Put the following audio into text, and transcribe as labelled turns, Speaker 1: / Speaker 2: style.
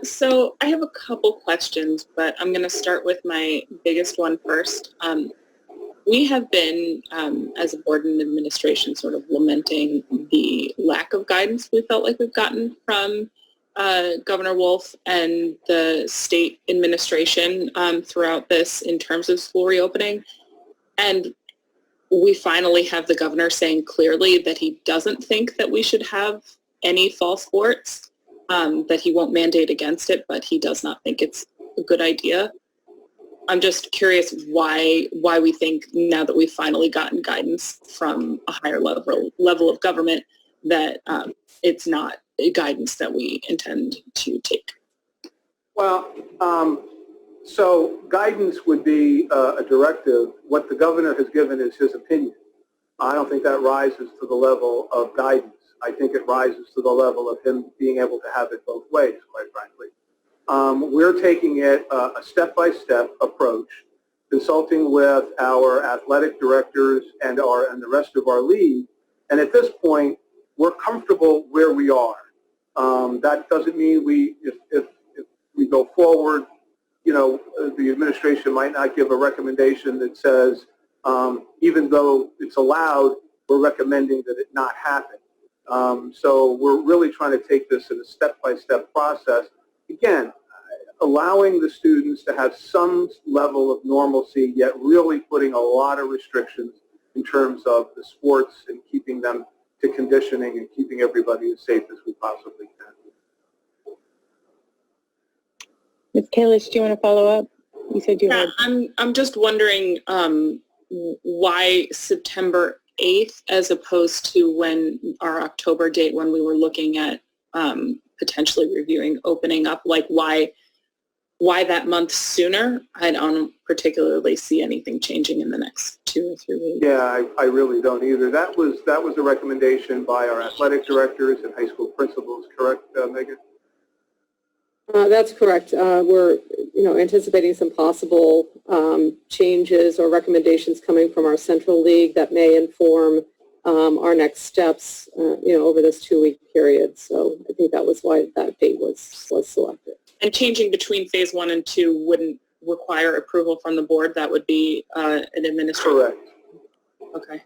Speaker 1: So I have a couple questions, but I'm going to start with my biggest one first. We have been, as a board and administration, sort of lamenting the lack of guidance we felt like we've gotten from Governor Wolf and the state administration throughout this in terms of school reopening. And we finally have the governor saying clearly that he doesn't think that we should have any fall sports, that he won't mandate against it, but he does not think it's a good idea. I'm just curious why we think now that we've finally gotten guidance from a higher level of government that it's not a guidance that we intend to take.
Speaker 2: Well, so guidance would be a directive. What the governor has given is his opinion. I don't think that rises to the level of guidance. I think it rises to the level of him being able to have it both ways, quite frankly. We're taking it a step-by-step approach, consulting with our athletic directors and the rest of our league. And at this point, we're comfortable where we are. That doesn't mean if we go forward, you know, the administration might not give a recommendation that says, even though it's allowed, we're recommending that it not happen. So we're really trying to take this in a step-by-step process. Again, allowing the students to have some level of normalcy, yet really putting a lot of restrictions in terms of the sports and keeping them to conditioning and keeping everybody as safe as we possibly can.
Speaker 3: Ms. Kalish, do you want to follow up? You said you had.
Speaker 1: I'm just wondering why September 8th as opposed to when our October date when we were looking at potentially reviewing opening up, like why that month sooner? I don't particularly see anything changing in the next 2 or 3 weeks.
Speaker 2: Yeah, I really don't either. That was a recommendation by our athletic directors and high school principals, correct, Megan?
Speaker 4: That's correct. We're anticipating some possible changes or recommendations coming from our central league that may inform our next steps over this 2-week period. So I think that was why that date was selected.
Speaker 1: And changing between phase 1 and 2 wouldn't require approval from the board. That would be an administrative.
Speaker 2: Correct.
Speaker 1: Okay.